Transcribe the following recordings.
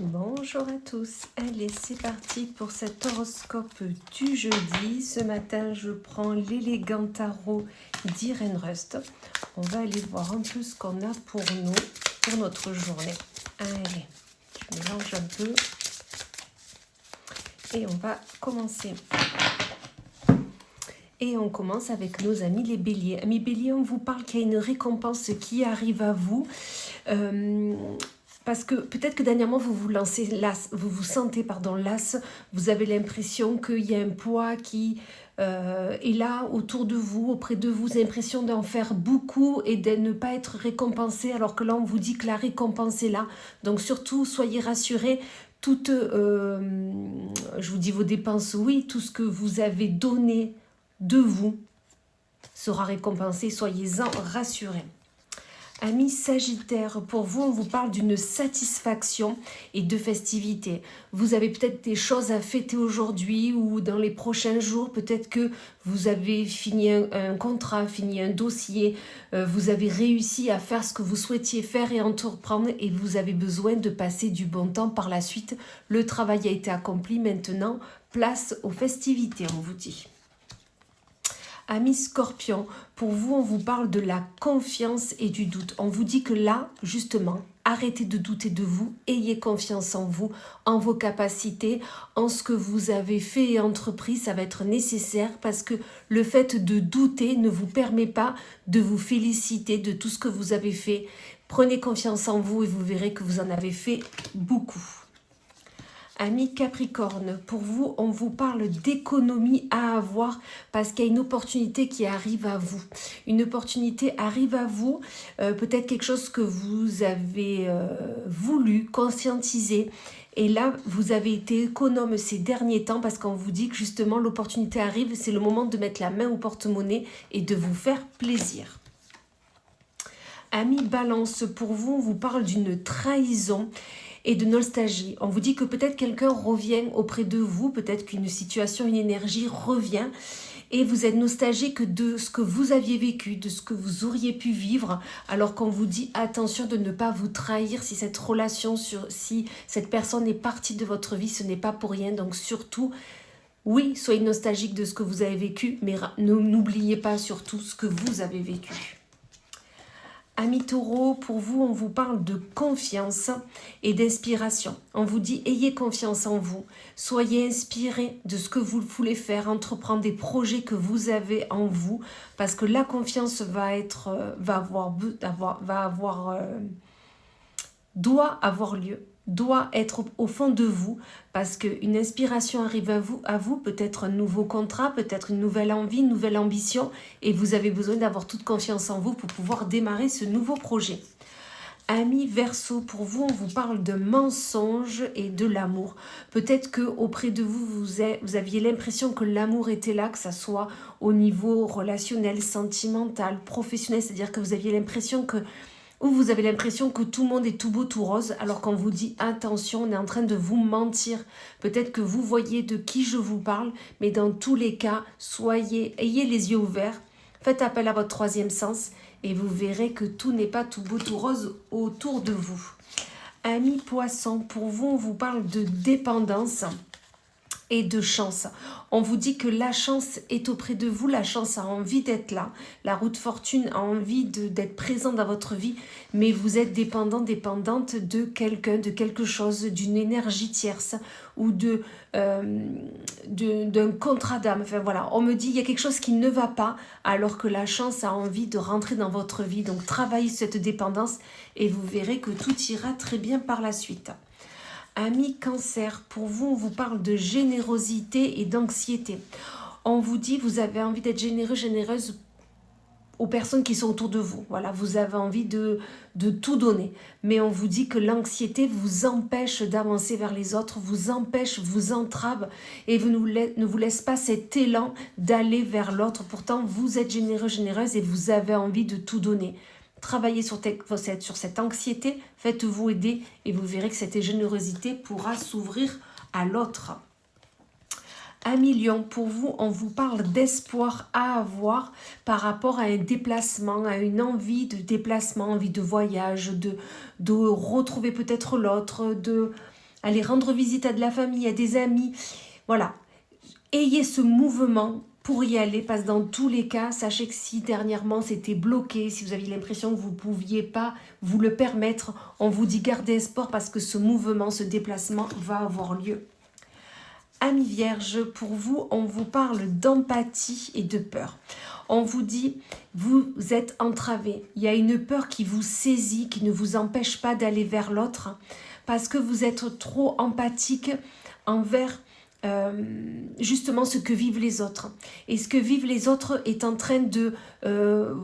Bonjour à tous, allez c'est parti pour cet horoscope du jeudi. Ce matin je prends l'élégant tarot d'Irène Rust. On va aller voir un peu ce qu'on a pour nous, pour notre journée. Allez, je mélange un peu et on va commencer. Et on commence avec nos amis les béliers. Amis béliers, on vous parle qu'il y a une récompense qui arrive à vous. Parce que peut-être que dernièrement vous vous lancez las, vous vous sentez las, vous avez l'impression qu'il y a un poids qui est là autour de vous, auprès de vous, vous avez l'impression d'en faire beaucoup et de ne pas être récompensé, alors que là on vous dit que la récompense est là. Donc surtout soyez rassurés, toutes, je vous dis vos dépenses, oui, tout ce que vous avez donné de vous sera récompensé, soyez-en rassurés. Amis Sagittaire, pour vous, on vous parle d'une satisfaction et de festivité. Vous avez peut-être des choses à fêter aujourd'hui ou dans les prochains jours. Peut-être que vous avez fini un contrat, fini un dossier. Vous avez réussi à faire ce que vous souhaitiez faire et entreprendre et vous avez besoin de passer du bon temps par la suite. Le travail a été accompli. Maintenant, place aux festivités, on vous dit. Amis Scorpion, pour vous, on vous parle de la confiance et du doute. On vous dit que là, justement, arrêtez de douter de vous, ayez confiance en vous, en vos capacités, en ce que vous avez fait et entrepris. Ça va être nécessaire parce que le fait de douter ne vous permet pas de vous féliciter de tout ce que vous avez fait. Prenez confiance en vous et vous verrez que vous en avez fait beaucoup. Amis Capricorne, pour vous, on vous parle d'économie à avoir parce qu'il y a une opportunité qui arrive à vous. Une opportunité arrive à vous, peut-être quelque chose que vous avez voulu conscientiser. Et là, vous avez été économe ces derniers temps parce qu'on vous dit que justement l'opportunité arrive, c'est le moment de mettre la main au porte-monnaie et de vous faire plaisir. Amis Balance, pour vous, on vous parle d'une trahison et de nostalgie. On vous dit que peut-être quelqu'un revient auprès de vous, peut-être qu'une situation, une énergie revient et vous êtes nostalgique de ce que vous aviez vécu, de ce que vous auriez pu vivre, alors qu'on vous dit attention de ne pas vous trahir si cette relation, si cette personne est partie de votre vie, ce n'est pas pour rien. Donc surtout, oui, soyez nostalgique de ce que vous avez vécu, mais n'oubliez pas surtout ce que vous avez vécu. Amis Taureau, pour vous, on vous parle de confiance et d'inspiration. On vous dit, ayez confiance en vous. Soyez inspirés de ce que vous voulez faire, entreprendre des projets que vous avez en vous, parce que la confiance doit avoir lieu, doit être au fond de vous, parce qu'une inspiration arrive à vous, peut-être un nouveau contrat, peut-être une nouvelle envie, une nouvelle ambition, et vous avez besoin d'avoir toute confiance en vous pour pouvoir démarrer ce nouveau projet. Amis Verseau, pour vous, on vous parle de mensonges et de l'amour. Peut-être qu'auprès de vous, vous aviez l'impression que l'amour était là, que ça soit au niveau relationnel, sentimental, professionnel, c'est-à-dire que vous aviez l'impression que ou vous avez l'impression que tout le monde est tout beau, tout rose, alors qu'on vous dit attention, on est en train de vous mentir. Peut-être que vous voyez de qui je vous parle, mais dans tous les cas, ayez les yeux ouverts, faites appel à votre troisième sens et vous verrez que tout n'est pas tout beau, tout rose autour de vous. Amis Poissons, pour vous, on vous parle de dépendance et de chance. On vous dit que la chance est auprès de vous, la chance a envie d'être là, la roue de fortune a envie d'être présente dans votre vie, mais vous êtes dépendante de quelqu'un, de quelque chose, d'une énergie tierce ou d'un contrat d'âme. Enfin voilà, on me dit il y a quelque chose qui ne va pas alors que la chance a envie de rentrer dans votre vie. Donc travaillez cette dépendance et vous verrez que tout ira très bien par la suite. Amis Cancer, pour vous, on vous parle de générosité et d'anxiété. On vous dit, vous avez envie d'être généreux, généreuse aux personnes qui sont autour de vous. Voilà, vous avez envie de tout donner. Mais on vous dit que l'anxiété vous empêche d'avancer vers les autres, vous empêche, vous entrave et ne vous laisse pas cet élan d'aller vers l'autre. Pourtant, vous êtes généreux, généreuse et vous avez envie de tout donner. Travaillez sur cette anxiété, faites-vous aider et vous verrez que cette générosité pourra s'ouvrir à l'autre. Amis Lion, pour vous, on vous parle d'espoir à avoir par rapport à un déplacement, à une envie de déplacement, envie de voyage, de retrouver peut-être l'autre, aller rendre visite à de la famille, à des amis. Voilà, ayez ce mouvement pour y aller, parce que dans tous les cas, sachez que si dernièrement c'était bloqué, si vous aviez l'impression que vous ne pouviez pas vous le permettre, on vous dit gardez espoir parce que ce mouvement, ce déplacement va avoir lieu. Amis Vierges, pour vous, on vous parle d'empathie et de peur. On vous dit, vous êtes entravé. Il y a une peur qui vous saisit, qui ne vous empêche pas d'aller vers l'autre, parce que vous êtes trop empathique envers justement ce que vivent les autres. Et ce que vivent les autres est en train de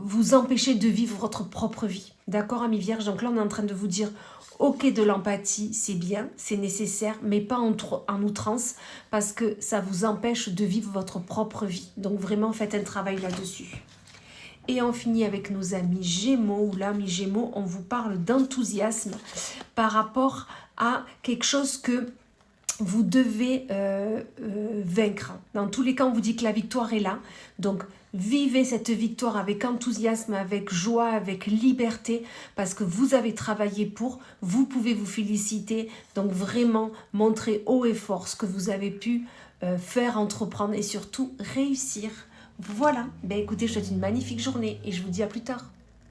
vous empêcher de vivre votre propre vie. D'accord, amis Vierges? Donc là, on est en train de vous dire, ok, de l'empathie, c'est bien, c'est nécessaire, mais pas en outrance, parce que ça vous empêche de vivre votre propre vie. Donc vraiment, faites un travail là-dessus. Et on finit avec nos amis Gémeaux, où là, amis Gémeaux, on vous parle d'enthousiasme par rapport à quelque chose que vous devez vaincre. Dans tous les cas, on vous dit que la victoire est là. Donc, vivez cette victoire avec enthousiasme, avec joie, avec liberté, parce que vous avez travaillé pour, vous pouvez vous féliciter. Donc, vraiment, montrez haut et fort ce que vous avez pu faire, entreprendre et surtout réussir. Voilà. Ben, écoutez, je vous souhaite une magnifique journée et je vous dis à plus tard.